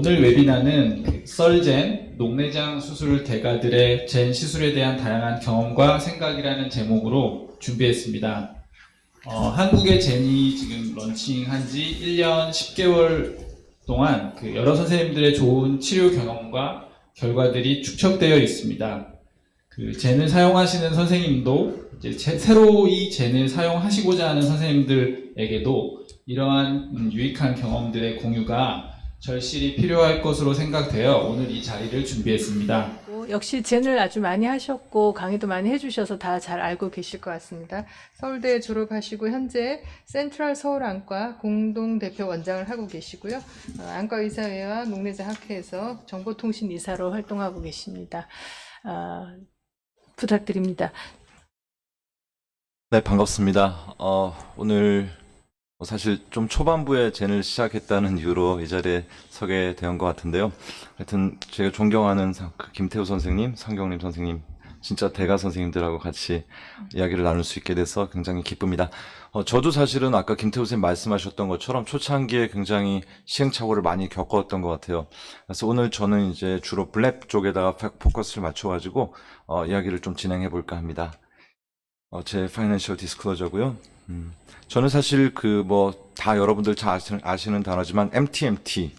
오늘 웨비나는 썰젠, 녹내장 수술 대가들의 젠 시술에 대한 다양한 경험과 생각이라는 제목으로 준비했습니다. 한국의 젠이 지금 런칭한 지 1년 10개월 동안 여러 선생님들의 좋은 치료 경험과 결과들이 축적되어 있습니다. 젠을 사용하시는 선생님도 이제 새로이 젠을 사용하시고자 하는 선생님들에게도 이러한 유익한 경험들의 공유가 절실히 필요할 것으로 생각되어 오늘 이 자리를 준비했습니다. 역시 젠을 아주 많이 하셨고 강의도 많이 해주셔서 다 잘 알고 계실 것 같습니다. 서울대 졸업하시고 현재 센트럴 서울안과 공동대표 원장을 하고 계시고요. 안과의사회와 녹내장학회에서 정보통신이사로 활동하고 계십니다. 부탁드립니다. 네, 반갑습니다. 오늘 사실 좀 초반부에 젠을 시작했다는 이유로 이 자리에 서게 된 것 같은데요. 하여튼 제가 존경하는 김태우 선생님, 성경림 선생님, 진짜 대가 선생님들하고 같이 이야기를 나눌 수 있게 돼서 굉장히 기쁩니다. 저도 사실은 아까 김태우 선생님 말씀하셨던 것처럼 초창기에 굉장히 시행착오를 많이 겪었던 것 같아요. 그래서 오늘 저는 이제 주로 블랩 쪽에다가 포커스를 맞춰가지고 이야기를 좀 진행해 볼까 합니다. 제 파이낸셜 디스클로저고요. 저는 사실 다 여러분들 잘 아시는 단어지만 MTMT,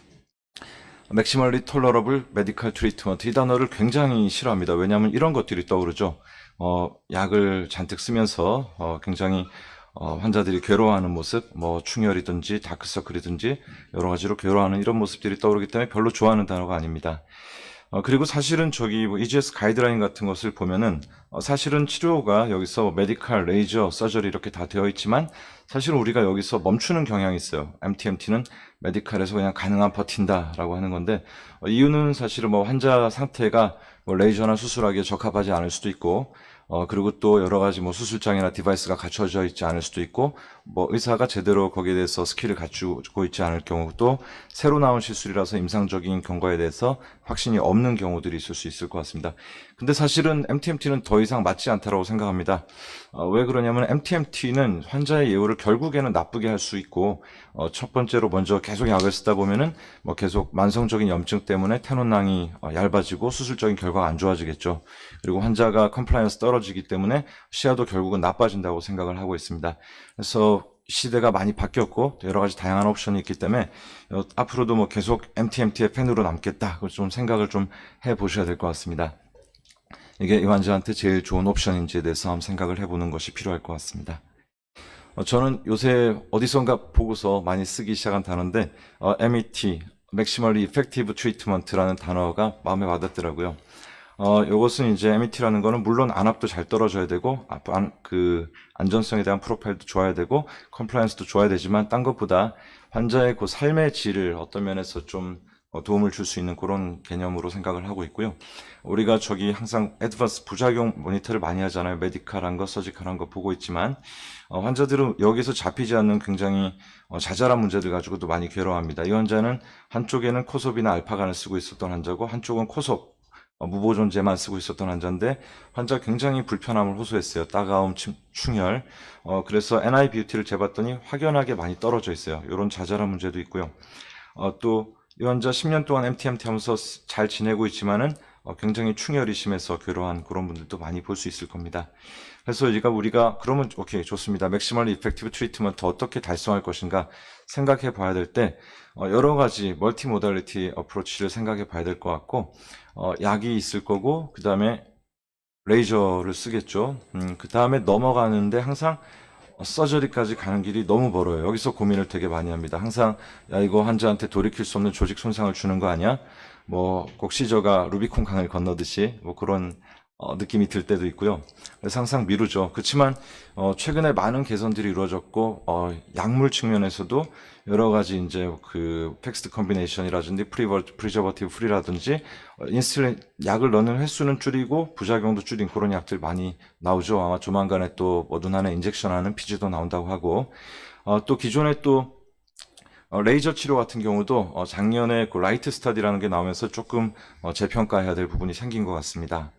Maximally Tolerable Medical Treatment, 이 단어를 굉장히 싫어합니다. 왜냐하면 이런 것들이 떠오르죠. 약을 잔뜩 쓰면서 굉장히 환자들이 괴로워하는 모습, 충혈이든지 다크서클이든지 여러 가지로 괴로워하는 이런 모습들이 떠오르기 때문에 별로 좋아하는 단어가 아닙니다. 그리고 사실은 EGS 가이드라인 같은 것을 보면은 사실은 치료가 여기서 메디칼, 레이저, 서저리 이렇게 다 되어 있지만 사실은 우리가 여기서 멈추는 경향이 있어요. MTMT는 메디칼에서 그냥 가능한 버틴다라고 하는 건데 이유는 사실은 환자 상태가 레이저나 수술하기에 적합하지 않을 수도 있고 그리고 또 여러 가지 수술장이나 디바이스가 갖춰져 있지 않을 수도 있고 의사가 제대로 거기에 대해서 스킬을 갖추고 있지 않을 경우 또 새로 나온 시술이라서 임상적인 경과에 대해서 확신이 없는 경우들이 있을 수 있을 것 같습니다. 근데 사실은 MTMT는 더 이상 맞지 않다고 생각합니다. 왜 그러냐면 MTMT는 환자의 예후를 결국에는 나쁘게 할 수 있고 첫 번째로 먼저 계속 약을 쓰다 보면은 계속 만성적인 염증 때문에 테논낭이 얇아지고 수술적인 결과가 안 좋아지겠죠. 그리고 환자가 컴플라이언스 떨어지기 때문에 시야도 결국은 나빠진다고 생각을 하고 있습니다. 그래서 시대가 많이 바뀌었고 여러 가지 다양한 옵션이 있기 때문에 앞으로도 계속 MTMT의 팬으로 남겠다. 그걸 좀 생각을 좀 해보셔야 될 것 같습니다. 이게 이 환자한테 제일 좋은 옵션인지에 대해서 한번 생각을 해보는 것이 필요할 것 같습니다. 저는 요새 어디선가 보고서 많이 쓰기 시작한 단어인데 MET, Maximally Effective Treatment라는 단어가 마음에 와닿더라고요. 요것은 이제 MET라는 거는 물론 안압도 잘 떨어져야 되고 안전성에 대한 프로파일도 좋아야 되고 컴플라이언스도 좋아야 되지만 딴 것보다 환자의 그 삶의 질을 어떤 면에서 좀 도움을 줄 수 있는 그런 개념으로 생각을 하고 있고요. 우리가 항상 애드밴스 부작용 모니터를 많이 하잖아요. 메디칼한 거, 서지컬한 거 보고 있지만 환자들은 여기서 잡히지 않는 굉장히 자잘한 문제들 가지고도 많이 괴로워합니다. 이 환자는 한쪽에는 코섭이나 알파간을 쓰고 있었던 환자고 한쪽은 코섭 무보존제만 쓰고 있었던 환자인데 환자 굉장히 불편함을 호소했어요. 따가움, 충혈. 그래서 NI-BUT를 재봤더니 확연하게 많이 떨어져 있어요. 이런 자잘한 문제도 있고요. 또 이 환자 10년 동안 MTMT 하면서 잘 지내고 있지만은 굉장히 충혈이 심해서 괴로워한 그런 분들도 많이 볼 수 있을 겁니다. 그래서 우리가 그러면 오케이 좋습니다. Maximally Effective Treatment 어떻게 달성할 것인가 생각해 봐야 될 때 여러 가지 멀티 모달리티 어프로치를 생각해 봐야 될 것 같고 약이 있을 거고 그 다음에 레이저를 쓰겠죠. 그 다음에 넘어가는데 항상 서저리까지 가는 길이 너무 멀어요. 여기서 고민을 되게 많이 합니다. 항상 야 이거 환자한테 돌이킬 수 없는 조직 손상을 주는 거 아니야? 꼭 시저가 루비콘 강을 건너듯이 그런 느낌이 들 때도 있고요. 그래서 항상 미루죠. 그렇지만 최근에 많은 개선들이 이루어졌고 약물 측면에서도 여러 가지 이제 팩스트 컨비네이션이라든지 프리저버티브 프리라든지 인슐린 약을 넣는 횟수는 줄이고 부작용도 줄인 그런 약들 많이 나오죠. 아마 조만간에 또 눈안에 인젝션하는 피지도 나온다고 하고 또 기존에 또 레이저 치료 같은 경우도 작년에 라이트 스타디라는 게 나오면서 조금 재평가해야 될 부분이 생긴 것 같습니다.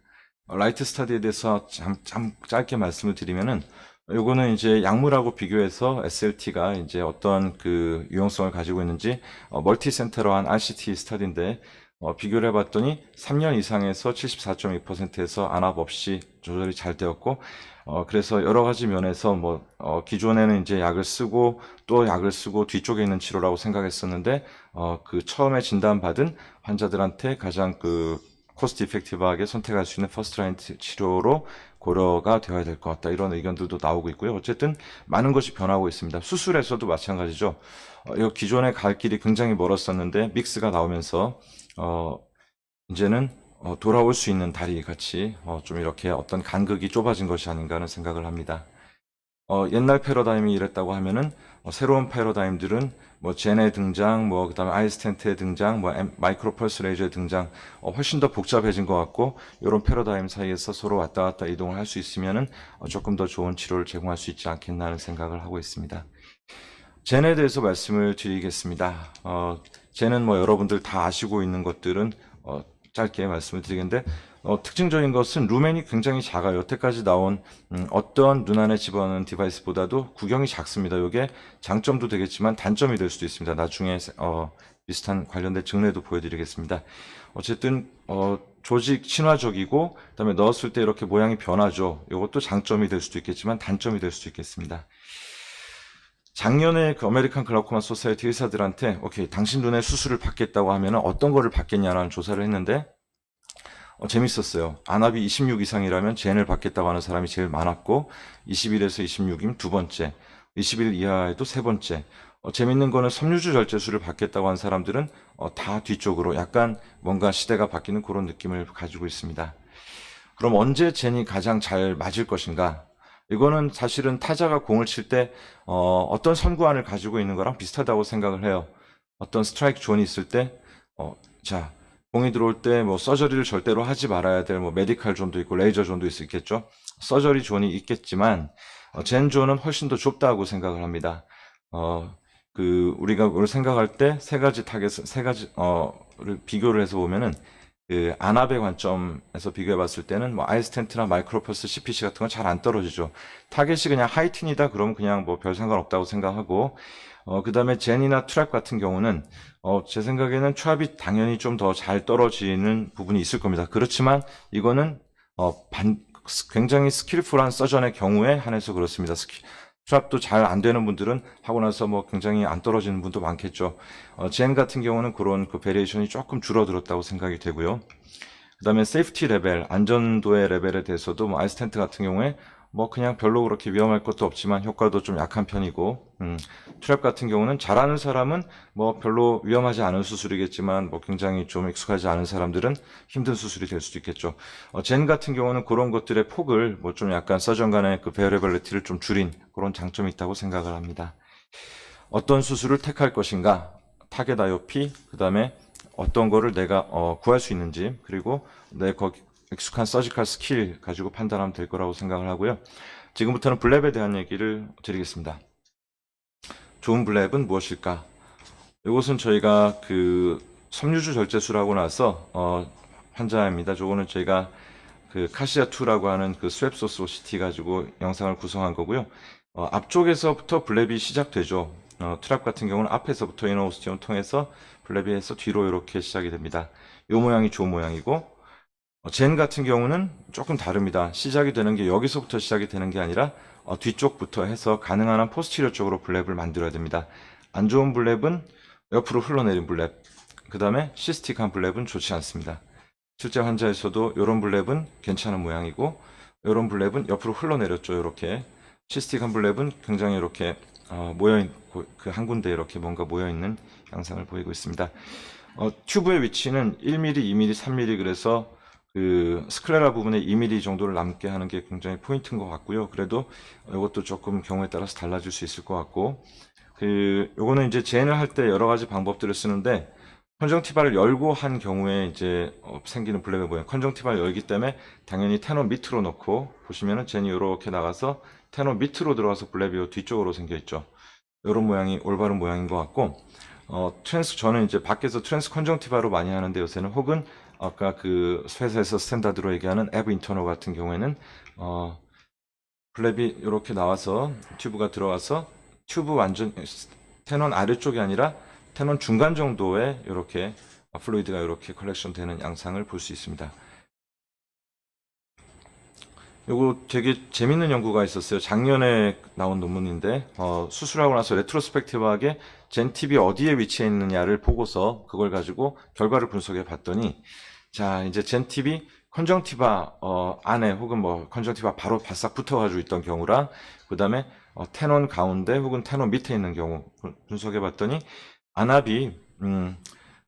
라이트 스타디에 대해서 참 짧게 말씀을 드리면은 요거는 이제 약물하고 비교해서 SLT가 이제 어떤 그 유용성을 가지고 있는지 멀티센터로한 RCT 스터디인데 비교를 해봤더니 3년 이상에서 74.2%에서 안압 없이 조절이 잘 되었고 그래서 여러 가지 면에서 뭐 기존에는 이제 약을 쓰고 또 약을 쓰고 뒤쪽에 있는 치료라고 생각했었는데 그 처음에 진단받은 환자들한테 가장 그 코스트 이펙티브하게 선택할 수 있는 퍼스트 라인 치료로 고려가 되어야 될 것 같다. 이런 의견들도 나오고 있고요. 어쨌든 많은 것이 변하고 있습니다. 수술에서도 마찬가지죠. 이 기존에 갈 길이 굉장히 멀었었는데 믹스가 나오면서 이제는 돌아올 수 있는 다리 같이 좀 이렇게 어떤 간극이 좁아진 것이 아닌가 하는 생각을 합니다. 옛날 패러다임이 이랬다고 하면은 새로운 패러다임들은 뭐 젠의 등장, 뭐 그다음에 아이스텐트의 등장, 뭐 마이크로 펄스 레이저의 등장, 훨씬 더 복잡해진 것 같고 이런 패러다임 사이에서 서로 왔다 갔다 이동을 할 수 있으면은 조금 더 좋은 치료를 제공할 수 있지 않겠나 하는 생각을 하고 있습니다. 젠에 대해서 말씀을 드리겠습니다. 젠은 뭐 여러분들 다 아시고 있는 것들은 짧게 말씀을 드리겠는데 특징적인 것은 루멘이 굉장히 작아요. 여태까지 나온 어떤 눈 안에 집어넣는 디바이스보다도 구경이 작습니다. 이게 장점도 되겠지만 단점이 될 수도 있습니다. 나중에 비슷한 관련된 증례도 보여드리겠습니다. 어쨌든 조직 친화적이고 그다음에 넣었을 때 이렇게 모양이 변하죠. 이것도 장점이 될 수도 있겠지만 단점이 될 수도 있겠습니다. 작년에 그 아메리칸 글라코마 소사이티 의사들한테 오케이 당신 눈에 수술을 받겠다고 하면 어떤 거를 받겠냐라는 조사를 했는데 재밌었어요. 안압이 26 이상이라면 젠을 받겠다고 하는 사람이 제일 많았고 21에서 26이면 두 번째, 21 이하에도 세 번째. 재밌는 거는 섬유주 절제술을 받겠다고 하는 사람들은 다 뒤쪽으로 약간 뭔가 시대가 바뀌는 그런 느낌을 가지고 있습니다. 그럼 언제 젠이 가장 잘 맞을 것인가? 이거는 사실은 타자가 공을 칠 때 어떤 선구안을 가지고 있는 거랑 비슷하다고 생각을 해요. 어떤 스트라이크 존이 있을 때 자 공이 들어올 때 뭐 서저리를 절대로 하지 말아야 될 뭐 메디칼 존도 있고 레이저 존도 있겠죠. 서저리 존이 있겠지만 젠 존은 훨씬 더 좁다고 생각을 합니다. 우리가 그걸 생각할 때 세 가지 타겟 세 가지를 비교를 해서 보면은 그 안압의 관점에서 비교해 봤을 때는 뭐 아이스텐트나 마이크로퍼스 CPC 같은 건 잘 안 떨어지죠. 타겟이 그냥 하이틴이다 그러면 그냥 뭐 별 상관없다고 생각하고 그 다음에 젠이나 트랩 같은 경우는 제 생각에는 트랩이 당연히 좀 더 잘 떨어지는 부분이 있을 겁니다. 그렇지만 이거는 굉장히 스킬풀한 서전의 경우에 한해서 그렇습니다. 트랩도 잘 안 되는 분들은 하고 나서 뭐 굉장히 안 떨어지는 분도 많겠죠. 젠 같은 경우는 그런 그 베리에이션이 조금 줄어들었다고 생각이 되고요. 그 다음에 세이프티 레벨, 안전도의 레벨에 대해서도 뭐 아이스텐트 같은 경우에 뭐 그냥 별로 그렇게 위험할 것도 없지만 효과도 좀 약한 편이고 트랩 같은 경우는 잘하는 사람은 뭐 별로 위험하지 않은 수술이겠지만 뭐 굉장히 좀 익숙하지 않은 사람들은 힘든 수술이 될 수도 있겠죠. 젠 같은 경우는 그런 것들의 폭을 뭐 좀 약간 서전 간의 그 베어레빌리티를 좀 줄인 그런 장점이 있다고 생각을 합니다. 어떤 수술을 택할 것인가, 타겟 IOP, 그 다음에 어떤 거를 내가 구할 수 있는지, 그리고 내 거기 익숙한 서지컬 스킬 가지고 판단하면 될 거라고 생각을 하고요. 지금부터는 블랩에 대한 얘기를 드리겠습니다. 좋은 블랩은 무엇일까? 이것은 저희가 그 섬유주 절제술하고 나서 환자입니다. 저거는 저희가 그 카시아2라고 하는 그 스웹소스 OCT 가지고 영상을 구성한 거고요. 앞쪽에서부터 블랩이 시작되죠. 트랩 같은 경우는 앞에서부터 이너오스티온 통해서 블랩이 해서 뒤로 이렇게 시작이 됩니다. 이 모양이 좋은 모양이고 젠 같은 경우는 조금 다릅니다. 시작이 되는 게 여기서부터 시작이 되는 게 아니라 뒤쪽부터 해서 가능한 한 포스티리어 쪽으로 블랩을 만들어야 됩니다. 안 좋은 블랩은 옆으로 흘러내린 블랩, 그 다음에 시스틱한 블랩은 좋지 않습니다. 실제 환자에서도 이런 블랩은 괜찮은 모양이고 이런 블랩은 옆으로 흘러내렸죠. 이렇게 시스틱한 블랩은 굉장히 이렇게 모여있는 그 한 군데 이렇게 뭔가 모여있는 양상을 보이고 있습니다. 튜브의 위치는 1mm, 2mm, 3mm 그래서 그 스클레라 부분에 2mm 정도를 남게 하는 게 굉장히 포인트인 것 같고요. 그래도 이것도 조금 경우에 따라서 달라질 수 있을 것 같고 요거는 이제 젠을 할 때 여러 가지 방법들을 쓰는데 컨정티바를 열고 한 경우에 이제 생기는 블랩의 모양. 컨정티바를 열기 때문에 당연히 테너 밑으로 넣고 보시면은 젠이 이렇게 나가서 테너 밑으로 들어가서 블랩이 뒤쪽으로 생겨 있죠. 이런 모양이 올바른 모양인 것 같고 저는 이제 밖에서 트랜스 컨정티바로 많이 하는데 요새는 혹은 아까 그 회사에서 스탠다드로 얘기하는 앱 인터널 같은 경우에는 블랩이 이렇게 나와서 튜브가 들어와서 튜브 완전 테넌 아래쪽이 아니라 테넌 중간 정도에 이렇게 플루이드가 이렇게 컬렉션 되는 양상을 볼 수 있습니다. 요거 되게 재밌는 연구가 있었어요. 작년에 나온 논문인데 수술하고 나서 레트로스펙티브하게 젠팁이 어디에 위치해 있느냐를 보고서 그걸 가지고 결과를 분석해 봤더니, 자 이제 젠팁이 컨정티바 안에 혹은 뭐 컨정티바 바로 바싹 붙어가지고 있던 경우랑, 그 다음에 테논 가운데 혹은 테논 밑에 있는 경우 분석해 봤더니, 안압이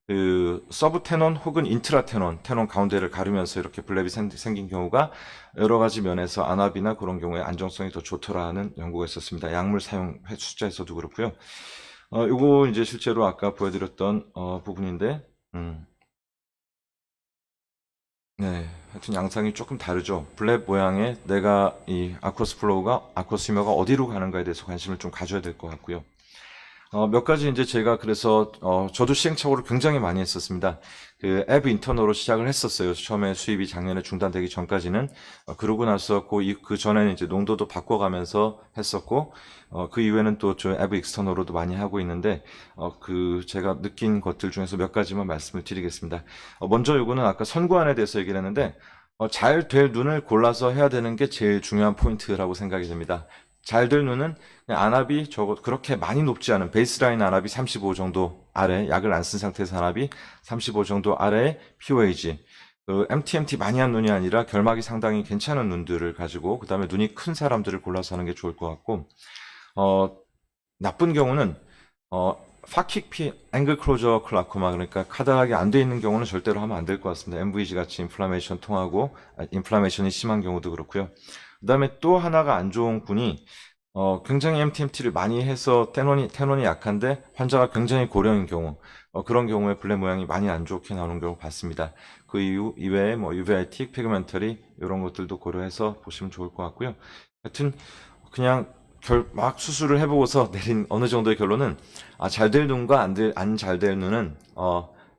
그 서브 테논 혹은 인트라 테논 가운데를 가르면서 이렇게 블랩이 생긴 경우가 여러 가지 면에서 안압이나 그런 경우에 안정성이 더 좋더라는 연구가 있었습니다. 약물 사용 회 숫자에서도 그렇고요. 요거 이제 실제로 아까 보여드렸던 부분인데, 네, 하여튼 양상이 조금 다르죠. 블랩 모양의 내가 이 아쿠어스 플로우가 아쿠어스 휴머가 어디로 가는가에 대해서 관심을 좀 가져야 될 것 같고요. 몇 가지 이제 제가 그래서 저도 시행착오를 굉장히 많이 했었습니다. 그 앱 인터너로 시작을 했었어요. 처음에 수입이 작년에 중단되기 전까지는. 그러고 나서 그 전에는 이제 농도도 바꿔가면서 했었고, 그 이후에는 또 저 앱 익스터너로도 많이 하고 있는데, 그 제가 느낀 것들 중에서 몇 가지만 말씀을 드리겠습니다. 먼저 요거는 아까 선구안에 대해서 얘기를 했는데, 잘 될 눈을 골라서 해야 되는 게 제일 중요한 포인트라고 생각이 됩니다. 잘 될 눈은 그냥 안압이 그렇게 많이 높지 않은 베이스라인 안압이 35 정도 아래, 약을 안 쓴 상태에서 안압이 35 정도 아래의 POAG, 그 MTMT 많이 한 눈이 아니라 결막이 상당히 괜찮은 눈들을 가지고, 그 다음에 눈이 큰 사람들을 골라서 하는 게 좋을 것 같고, 나쁜 경우는 파킥 앵글 클로저 클라코마, 그러니까 카다락이 안 돼 있는 경우는 절대로 하면 안 될 것 같습니다. MVG 같이 인플라메이션 통하고 인플라메이션이 심한 경우도 그렇고요. 그 다음에 또 하나가 안 좋은 군이 굉장히 MTMT를 많이 해서 테논이 약한데 환자가 굉장히 고령인 경우, 그런 경우에 블랙 모양이 많이 안 좋게 나오는 경우 봤습니다. 그 이외에 뭐 UVI틱, 피그멘터리 이런 것들도 고려해서 보시면 좋을 것 같고요. 하여튼 그냥 막 수술을 해보고서 내린 어느 정도의 결론은, 잘 될 눈과 안 잘 될 눈은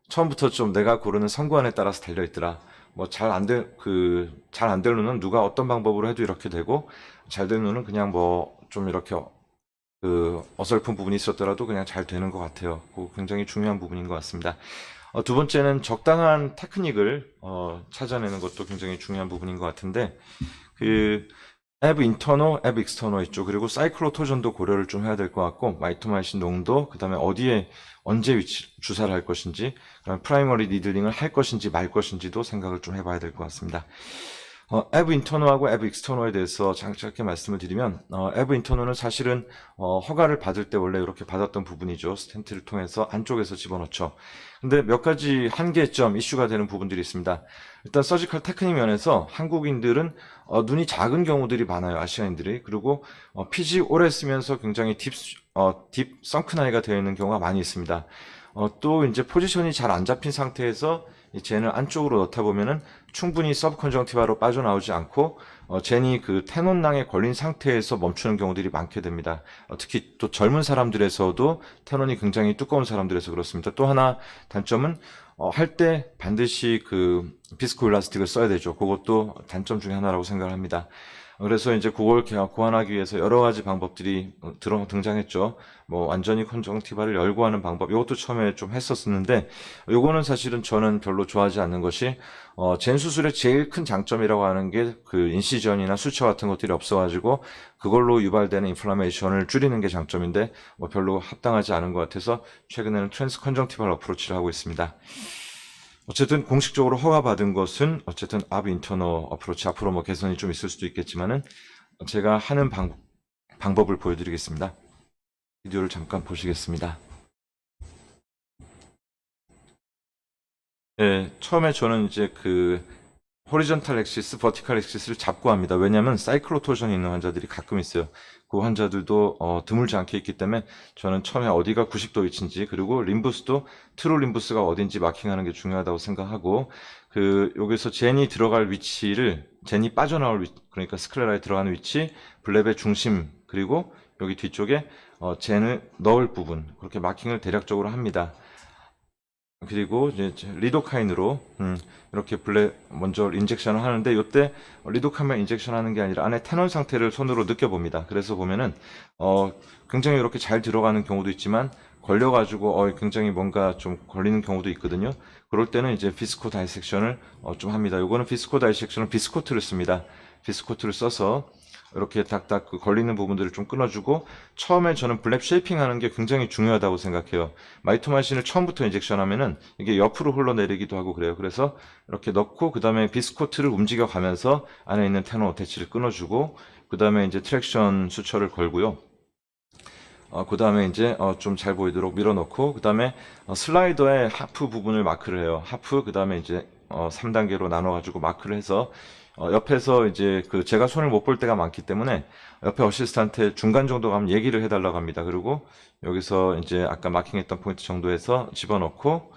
처음부터 좀 내가 고르는 선구안에 따라서 달려 있더라. 뭐 잘 안 될 눈은 누가 어떤 방법으로 해도 이렇게 되고, 잘 될 눈은 그냥 뭐 좀 이렇게 그 어설픈 부분이 있었더라도 그냥 잘 되는 것 같아요. 그거 굉장히 중요한 부분인 것 같습니다. 두 번째는 적당한 테크닉을 찾아내는 것도 굉장히 중요한 부분인 것 같은데, 그 앱 인터너, 앱 익스터너 있죠. 그리고 사이클로토전도 고려를 좀 해야 될 것 같고, 마이토마이신 농도, 그 다음에 어디에 언제 주사를 할 것인지, 그다음에 프라이머리 니들링을 할 것인지 말 것인지도 생각을 좀 해봐야 될 것 같습니다. 앱 인터너하고 앱 익스터너에 대해서 짧게 말씀을 드리면, 앱 인터너는 사실은 허가를 받을 때 원래 이렇게 받았던 부분이죠. 스텐트를 통해서 안쪽에서 집어넣죠. 근데 몇 가지 한계점, 이슈가 되는 부분들이 있습니다. 일단 서지컬 테크닉 면에서 한국인들은 눈이 작은 경우들이 많아요. 아시아인들이. 그리고 피지 오래 쓰면서 굉장히 딥 썬큰 아이가 되어 있는 경우가 많이 있습니다. 또 이제 포지션이 잘 안 잡힌 상태에서 이 젠을 안쪽으로 넣다 보면은 충분히 서브 컨정티바로 빠져나오지 않고 젠이 그 테논낭에 걸린 상태에서 멈추는 경우들이 많게 됩니다. 특히 또 젊은 사람들에서도 테논이 굉장히 두꺼운 사람들에서 그렇습니다. 또 하나 단점은 할 때 반드시 그 비스코 일라스틱을 써야 되죠. 그것도 단점 중에 하나라고 생각을 합니다. 그래서 이제 그걸 고안하기 위해서 여러 가지 방법들이 등장했죠. 뭐 완전히 컨정티바를 열고 하는 방법, 이것도 처음에 좀 했었는데, 요거는 사실은 저는 별로 좋아하지 않는 것이, 젠 수술의 제일 큰 장점이라고 하는 게 그 인시전이나 수처 같은 것들이 없어가지고 그걸로 유발되는 인플라메이션을 줄이는 게 장점인데, 뭐 별로 합당하지 않은 것 같아서 최근에는 트랜스 컨정티발 어프로치를 하고 있습니다. 어쨌든 공식적으로 허가받은 것은 어쨌든 앱 인터너 어프로치, 앞으로 뭐 개선이 좀 있을 수도 있겠지만은 제가 하는 방법을 보여드리겠습니다. 비디오를 잠깐 보시겠습니다. 네, 처음에 저는 이제 그 호리전탈 엑시스, 버티컬 엑시스를 잡고 합니다. 왜냐하면 사이클로토션이 있는 환자들이 가끔 있어요. 그 환자들도 드물지 않게 있기 때문에 저는 처음에 어디가 90도 위치인지, 그리고 림부스도 트루 림부스가 어딘지 마킹하는 게 중요하다고 생각하고, 여기서 젠이 들어갈 위치를, 젠이 빠져나올 위치, 그러니까 스클레라에 들어가는 위치, 블랩의 중심, 그리고 여기 뒤쪽에 젠을 넣을 부분, 그렇게 마킹을 대략적으로 합니다. 그리고 이제 리도카인으로 이렇게 먼저 인젝션을 하는데, 이때 리도카인만 인젝션 하는 게 아니라 안에 테넌 상태를 손으로 느껴봅니다. 그래서 보면은 굉장히 이렇게 잘 들어가는 경우도 있지만 걸려가지고 굉장히 뭔가 좀 걸리는 경우도 있거든요. 그럴 때는 이제 비스코 다이섹션을 좀 합니다. 요거는 비스코 다이섹션은 비스코트를 씁니다. 비스코트를 써서 이렇게 딱딱 그 걸리는 부분들을 좀 끊어주고, 처음에 저는 블랩 쉐이핑 하는 게 굉장히 중요하다고 생각해요. 마이토마이신을 처음부터 인젝션 하면은 이게 옆으로 흘러내리기도 하고 그래요. 그래서 이렇게 넣고, 그 다음에 비스코트를 움직여 가면서 안에 있는 테너 어태치를 끊어주고, 그 다음에 이제 트랙션 수철을 걸고요. 그 다음에 이제 좀 잘 보이도록 밀어넣고, 그 다음에 슬라이더의 하프 부분을 마크를 해요. 하프, 그 다음에 이제 3단계로 나눠가지고 마크를 해서, 옆에서 이제 그 제가 손을 못 볼 때가 많기 때문에 옆에 어시스트한테 중간 정도 가면 얘기를 해달라고 합니다. 그리고 여기서 이제 아까 마킹했던 포인트 정도에서 집어넣고,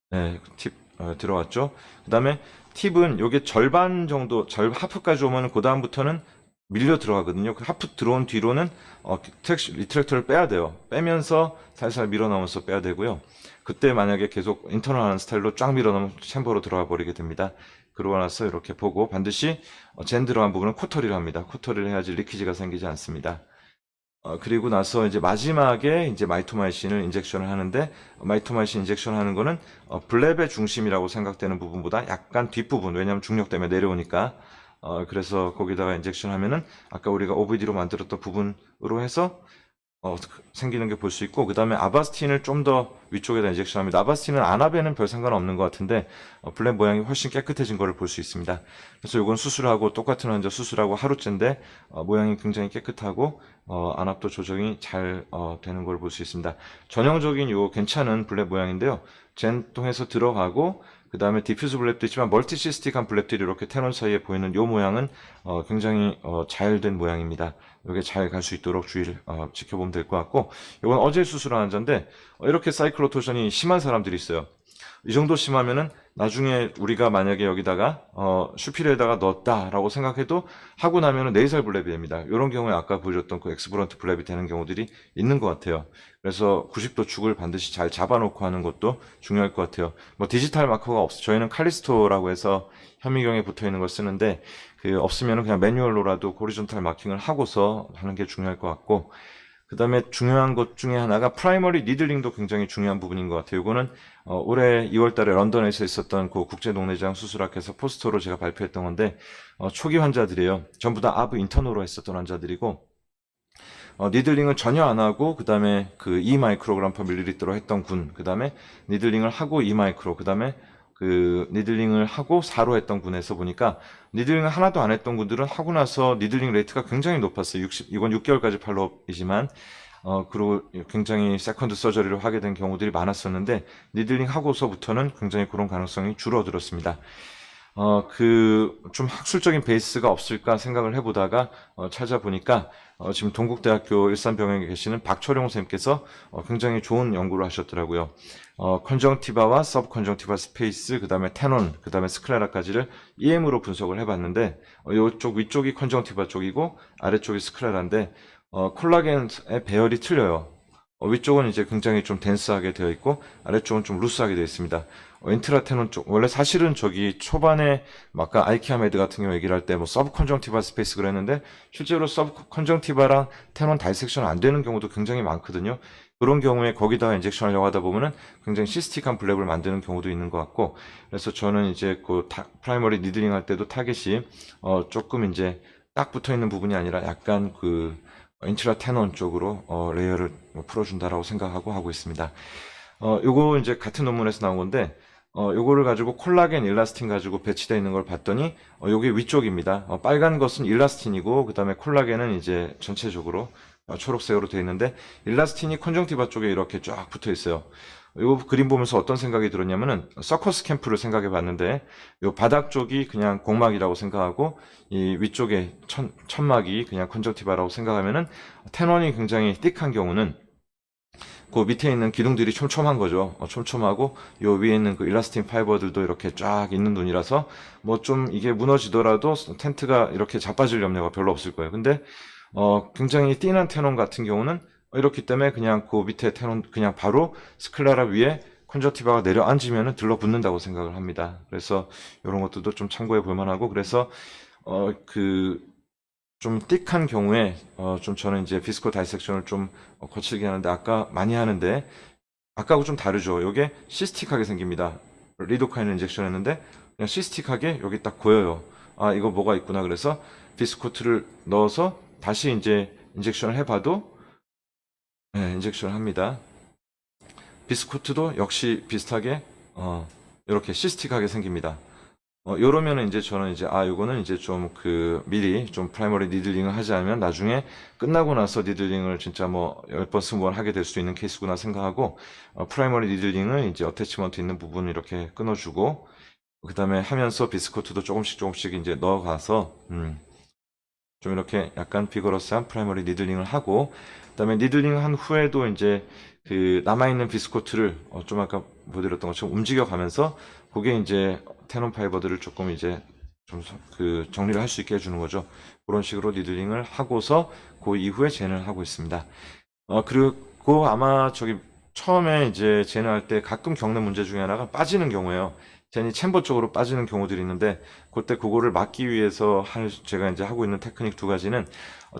네, 팁 들어왔죠. 그 다음에 팁은 요게 절반 정도, 하프까지 오면 그 다음부터는 밀려 들어가거든요. 그 하프 들어온 뒤로는 리트랙터를 빼야 돼요. 빼면서 살살 밀어 넣으면서 빼야 되고요. 그때 만약에 계속 인터널 하는 스타일로 쫙 밀어 넣으면 챔버로 들어가 버리게 됩니다. 그러고 나서 이렇게 보고, 반드시 젠 들어간 부분은 코터리를 합니다. 코터리를 해야지 리키지가 생기지 않습니다. 그리고 나서 이제 마지막에 이제 마이토마이신을 인젝션을 하는데, 마이토마이신 인젝션 하는 거는 블랩의 중심이라고 생각되는 부분보다 약간 뒷부분, 왜냐하면 중력 때문에 내려오니까, 그래서 거기다가 인젝션 하면은 아까 우리가 OVD로 만들었던 부분으로 해서 생기는 게 볼 수 있고, 그 다음에 아바스틴을 좀 더 위쪽에다 인젝션 합니다. 아바스틴은 안압에는 별 상관없는 것 같은데 블랙 모양이 훨씬 깨끗해진 거를 볼 수 있습니다. 그래서 이건 수술하고 똑같은 환자 수술하고 하루째인데 모양이 굉장히 깨끗하고 안압도 조정이 잘 되는 걸 볼 수 있습니다. 전형적인 요 괜찮은 블랙 모양인데요. 젠 통해서 들어가고, 그 다음에 디퓨즈 블랩도 있지만 멀티시스틱한 블랩들이 이렇게 테넌 사이에 보이는 요 모양은 굉장히 잘 된 모양입니다. 이게 잘 갈 수 있도록 주의를 지켜보면 될 것 같고, 이건 어제 수술한 환자인데 이렇게 사이클로토션이 심한 사람들이 있어요. 이 정도 심하면은 나중에 우리가 만약에 여기다가 슈피르에다가 넣었다라고 생각해도 하고 나면은 네이살 블랩이 됩니다. 이런 경우에 아까 보여줬던 그 엑스브런트 블랩이 되는 경우들이 있는 것 같아요. 그래서 90도 축을 반드시 잘 잡아놓고 하는 것도 중요할 것 같아요. 뭐 디지털 마커가 없어, 저희는 칼리스토라고 해서 현미경에 붙어 있는 걸 쓰는데, 그 없으면은 그냥 매뉴얼로라도 호리존탈 마킹을 하고서 하는 게 중요할 것 같고, 그 다음에 중요한 것 중에 하나가 프라이머리 니들링도 굉장히 중요한 부분인 것 같아요. 이거는 올해 2월 달에 런던에서 있었던 그 국제농내장 수술학회에서 포스터로 제가 발표했던 건데, 초기 환자들이에요. 전부 다 아브 인터너로 했었던 환자들이고, 니들링을 전혀 안 하고, 그 다음에 그 2마이크로그램 퍼 밀리리터로 했던 군, 그 다음에 니들링을 하고 2마이크로, 그 다음에 그 니들링을 하고 4로 했던 군에서 보니까, 니들링을 하나도 안 했던 군들은 하고 나서 니들링 레이트가 굉장히 높았어요. 이건 6개월까지 팔로업이지만, 그리고 굉장히 세컨드 서저리를 하게 된 경우들이 많았었는데, 니들링 하고서부터는 굉장히 그런 가능성이 줄어들었습니다. 좀 학술적인 베이스가 없을까 생각을 해보다가, 찾아보니까, 지금 동국대학교 일산병원에 계시는 박철용 선생님께서 굉장히 좋은 연구를 하셨더라고요. 컨정티바와 서브컨정티바 스페이스, 그 다음에 테논, 그 다음에 스클레라까지를 EM으로 분석을 해봤는데, 이쪽 위쪽이 컨정티바 쪽이고, 아래쪽이 스클레라인데, 콜라겐의 배열이 틀려요. 위쪽은 이제 굉장히 좀 덴스하게 되어 있고, 아래쪽은 좀 루스하게 되어 있습니다. 인트라테논 쪽, 원래 사실은 저기 초반에 아까 아이키아메드 같은 경우 얘기를 할 때 뭐 서브 컨정티바 스페이스 그랬는데, 실제로 서브 컨정티바랑 테논 다이섹션 안 되는 경우도 굉장히 많거든요. 그런 경우에 거기다가 인젝션 하려고 하다 보면은 굉장히 시스틱한 블랩을 만드는 경우도 있는 것 같고, 그래서 저는 이제 그 프라이머리 니들링 할 때도 타겟이 조금 이제 딱 붙어 있는 부분이 아니라 약간 그 인트라테논 쪽으로 레이어를 풀어준다라고 생각하고 하고 있습니다. 요거 이제 같은 논문에서 나온 건데, 요거를 가지고 콜라겐 일라스틴 가지고 배치되어 있는 걸 봤더니, 요게 위쪽입니다. 빨간 것은 일라스틴이고, 그 다음에 콜라겐은 이제 전체적으로 초록색으로 되어 있는데, 일라스틴이 컨정티바 쪽에 이렇게 쫙 붙어 있어요. 요 그림 보면서 어떤 생각이 들었냐면은, 서커스 캠프를 생각해 봤는데, 요 바닥 쪽이 그냥 공막이라고 생각하고, 이 위쪽에 천막이 그냥 컨정티바라고 생각하면은, 테논이 굉장히 띡한 경우는, 그 밑에 있는 기둥들이 촘촘한 거죠. 촘촘하고, 요 위에 있는 그 일라스틴 파이버들도 이렇게 쫙 있는 눈이라서, 뭐 좀 이게 무너지더라도 텐트가 이렇게 자빠질 염려가 별로 없을 거예요. 근데, 굉장히 띵한 테논 같은 경우는 이렇기 때문에 그냥 그 밑에 테논 그냥 바로 스클라라 위에 컨저티바가 내려앉으면 들러붙는다고 생각을 합니다. 그래서 이런 것들도 좀 참고해 볼 만하고, 그래서 좀 띡한 경우에 좀 저는 이제 비스코 다이섹션을 좀 거칠게 하는데, 아까 많이 하는데 아까하고 좀 다르죠. 이게 시스틱하게 생깁니다. 리도카인을 인젝션 했는데 그냥 시스틱하게 여기 딱 보여요. 아, 이거 뭐가 있구나. 그래서 비스코트를 넣어서 다시 이제 인젝션을 해봐도, 네, 인젝션을 합니다. 비스코트도 역시 비슷하게 이렇게 시스틱하게 생깁니다. 요러면은 이제 저는 이제 요거는 이제 좀 미리 좀 프라이머리 니들링을 하지 않으면 나중에 끝나고 나서 니들링을 진짜 뭐 10번 20번 하게 될 수 있는 케이스구나 생각하고, 프라이머리 니들링을 이제 어태치먼트 있는 부분 이렇게 끊어주고, 그 다음에 하면서 비스코트도 조금씩 이제 넣어가서 좀 이렇게 약간 비거러스한 프라이머리 니들링을 하고, 그 다음에 니들링 한 후에도 이제 남아있는 비스코트를 좀 아까 보여드렸던 것처럼 움직여가면서, 그게 이제 테논 파이버들을 조금 이제 좀 정리를 할 수 있게 해주는 거죠. 그런 식으로 니들링을 하고서 그 이후에 젠을 하고 있습니다. 그리고 아마 처음에 이제 젠을 할 때 가끔 겪는 문제 중에 하나가 빠지는 경우예요. 젠이 챔버 쪽으로 빠지는 경우들이 있는데, 그때 그거를 막기 위해서 제가 이제 하고 있는 테크닉 두 가지는,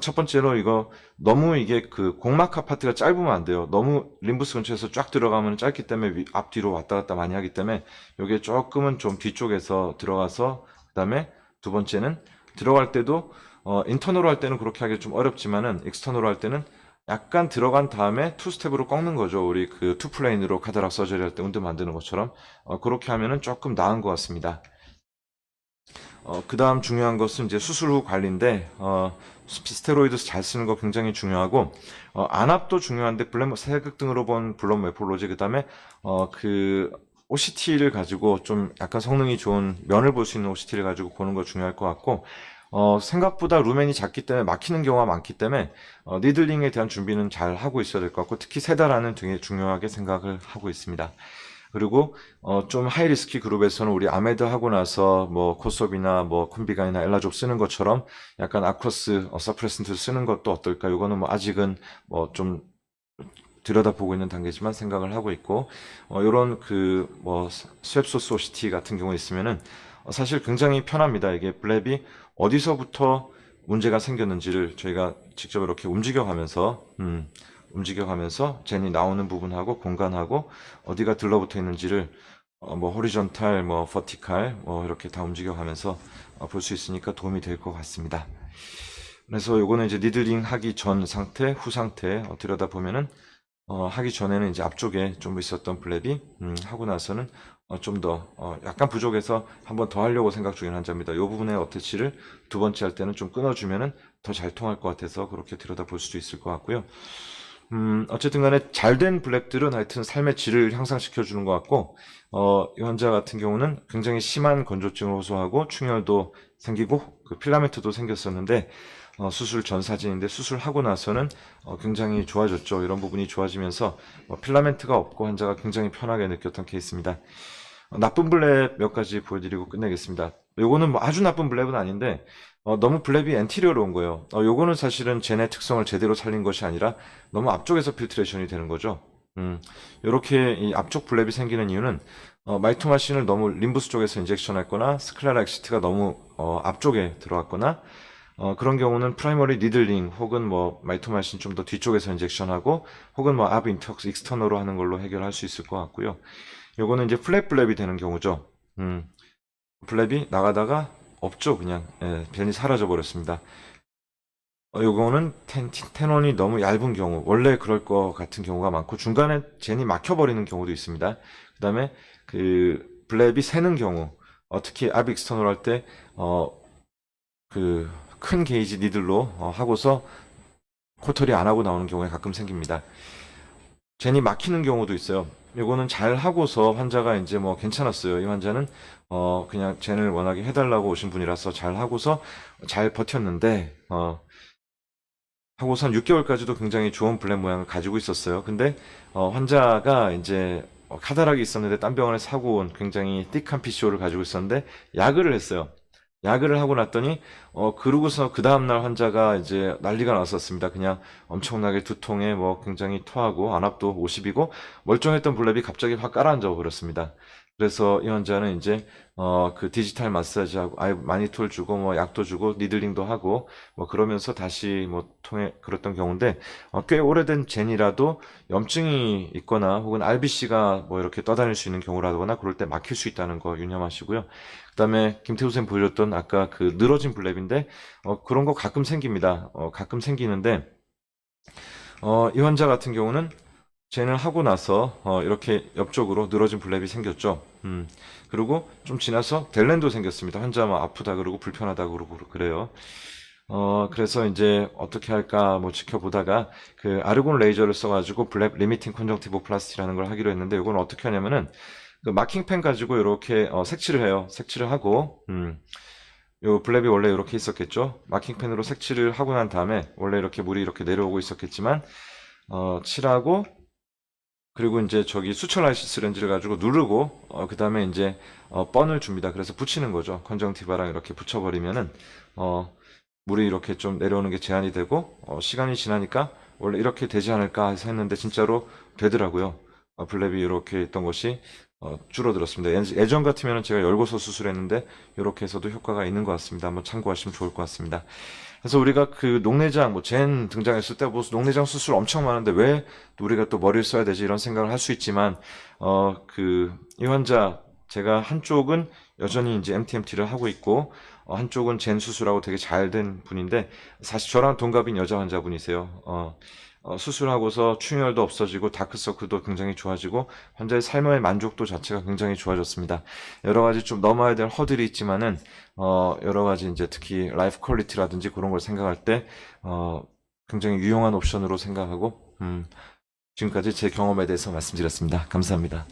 첫 번째로 이거 너무 이게 공막하 파트가 짧으면 안 돼요. 너무 림부스 근처에서 쫙 들어가면 짧기 때문에 앞뒤로 왔다 갔다 많이 하기 때문에 이게 조금은 좀 뒤쪽에서 들어가서, 그 다음에 두 번째는 들어갈 때도 인터널로 할 때는 그렇게 하기 좀 어렵지만은 익스터널로 할 때는 약간 들어간 다음에 투 스텝으로 꺾는 거죠. 우리 투 플레인으로 카다락 서저리 할 때 운드 만드는 것처럼 그렇게 하면은 조금 나은 것 같습니다. 그 다음 중요한 것은 이제 수술 후 관리인데, 스테로이드 잘 쓰는 거 굉장히 중요하고, 안압도 중요한데, 세극 등으로 본 블럼 메폴로지, 그 다음에, OCT를 가지고 좀 약간 성능이 좋은 면을 볼 수 있는 OCT를 가지고 보는 거 중요할 것 같고, 생각보다 루멘이 작기 때문에 막히는 경우가 많기 때문에, 니들링에 대한 준비는 잘 하고 있어야 될 것 같고, 특히 3달 되게 중요하게 생각을 하고 있습니다. 그리고 좀 하이리스키 그룹에서는 우리 아메드 하고 나서 뭐 코섭이나 뭐 콤비간이나 엘라족 쓰는 것처럼 약간 아쿠어스 서프레센트 쓰는 것도 어떨까? 이거는 뭐 아직은 뭐 좀 들여다보고 있는 단계지만 생각을 하고 있고, 요런 뭐 스웹소스 OCT 같은 경우 있으면은 사실 굉장히 편합니다. 이게 블랩이 어디서부터 문제가 생겼는지를 저희가 직접 이렇게 움직여가면서 젠이 나오는 부분하고 공간하고 어디가 들러붙어 있는지를 뭐 호리존탈, 뭐 버티칼, 뭐 이렇게 다 움직여가면서 볼 수 있으니까 도움이 될 것 같습니다. 그래서 요거는 이제 니들링 하기 전 상태, 후 상태 들여다 보면은 하기 전에는 이제 앞쪽에 좀 있었던 블랩이 하고 나서는 좀 더 약간 부족해서 한 번 더 하려고 생각 중인 환자입니다. 이 부분의 어태치를 두 번째 할 때는 좀 끊어주면은 더 잘 통할 것 같아서 그렇게 들여다 볼 수도 있을 것 같고요. 어쨌든 간에 잘된 블랙들은 하여튼 삶의 질을 향상시켜 주는 것 같고, 이 환자 같은 경우는 굉장히 심한 건조증을 호소하고 충혈도 생기고 필라멘트도 생겼었는데, 수술 전 사진인데 수술하고 나서는 굉장히 좋아졌죠. 이런 부분이 좋아지면서 필라멘트가 없고 환자가 굉장히 편하게 느꼈던 케이스입니다. 나쁜 블랙 몇 가지 보여드리고 끝내겠습니다. 요거는 뭐 아주 나쁜 블랙은 아닌데 너무 블랙이 엔티리어로 온 거예요. 요거는 사실은 젠의 특성을 제대로 살린 것이 아니라 너무 앞쪽에서 필트레이션이 되는 거죠. 요렇게 이 앞쪽 블랙이 생기는 이유는 마이토마신을 너무 림부스 쪽에서 인젝션 했거나 스클레라 엑시트가 너무 앞쪽에 들어왔거나 그런 경우는 프라이머리 니들링 혹은 뭐 마이토마신 좀 더 뒤쪽에서 인젝션하고 혹은 뭐 압 인턱스 익스터널로 하는 걸로 해결할 수 있을 것 같고요. 요거는 이제 플랫 블랩이 되는 경우죠. 블랩이 나가다가 없죠. 그냥 변이 사라져 버렸습니다. 요거는 테논이 너무 얇은 경우, 원래 그럴 것 같은 경우가 많고 중간에 젠이 막혀버리는 경우도 있습니다. 그 다음에 블랩이 새는 경우, 특히 압 익스터널 할 때 큰 게이지 니들로 하고서 코털이 안 하고 나오는 경우에 가끔 생깁니다. 젠이 막히는 경우도 있어요. 요거는 잘 하고서 환자가 이제 뭐 괜찮았어요. 이 환자는 그냥 젠을 워낙에 해달라고 오신 분이라서 잘 하고서 잘 버텼는데 하고서 한 6개월까지도 굉장히 좋은 블랙 모양을 가지고 있었어요. 근데 환자가 이제 카다락이 있었는데 딴 병원에 사고 온 굉장히 띡한 PCO를 가지고 있었는데 약을 했어요. 야근을 하고 났더니 그러고서 그 다음날 환자가 이제 난리가 났었습니다. 그냥 엄청나게 두통에 뭐 굉장히 토하고 안압도 50이고 멀쩡했던 블랩이 갑자기 확 가라앉아 버렸습니다. 그래서 이 환자는 이제 그 디지털 마사지하고 마니톨 주고 뭐 약도 주고 니들링도 하고 뭐 그러면서 다시 뭐 통해 그랬던 경우인데 꽤 오래된 젠이라도 염증이 있거나 혹은 RBC가 뭐 이렇게 떠다닐 수 있는 경우라거나 그럴 때 막힐 수 있다는 거 유념하시고요. 그다음에 김태우 쌤 보여줬던 아까 그 늘어진 블랩인데 그런 거 가끔 생깁니다. 가끔 생기는데 이 환자 같은 경우는 젠을 하고 나서 이렇게 옆쪽으로 늘어진 블랩이 생겼죠. 그리고 좀 지나서 델렌도 생겼습니다. 환자 뭐 아프다 그러고 불편하다 그러고 그래요. 그래서 이제 어떻게 할까 뭐 지켜보다가 그 아르곤 레이저를 써가지고 블랩 리미팅 컨정티브 플라스티라는 걸 하기로 했는데 이건 어떻게 하냐면은 그 마킹펜 가지고 이렇게 색칠을 해요. 색칠을 하고 요 블랩이 원래 이렇게 있었겠죠. 마킹펜으로 색칠을 하고 난 다음에 원래 이렇게 물이 이렇게 내려오고 있었겠지만 칠하고 그리고 이제 저기 수철 라이시스 렌즈를 가지고 누르고 그 다음에 이제 뻔을 줍니다. 그래서 붙이는 거죠. 컨정티바랑 이렇게 붙여버리면은 물이 이렇게 좀 내려오는 게 제한이 되고 시간이 지나니까 원래 이렇게 되지 않을까 해서 했는데 진짜로 되더라고요. 블랩이 이렇게 있던 것이 줄어들었습니다. 예전 같으면 제가 열고서 수술했는데 이렇게 해서도 효과가 있는 것 같습니다. 한번 참고하시면 좋을 것 같습니다. 그래서 우리가 그 녹내장, 뭐 젠 등장했을 때 뭐 녹내장 수술 엄청 많은데 왜 우리가 또 머리를 써야 되지 이런 생각을 할 수 있지만 이 환자 제가 한쪽은 여전히 이제 MTMT를 하고 있고 한쪽은 젠 수술하고 되게 잘 된 분인데 사실 저랑 동갑인 여자 환자분이세요. 수술하고서 충혈도 없어지고 다크서클도 굉장히 좋아지고 환자의 삶의 만족도 자체가 굉장히 좋아졌습니다. 여러 가지 좀 넘어야 될 허들이 있지만은 여러 가지 이제 특히 라이프 퀄리티라든지 그런 걸 생각할 때 굉장히 유용한 옵션으로 생각하고 지금까지 제 경험에 대해서 말씀드렸습니다. 감사합니다.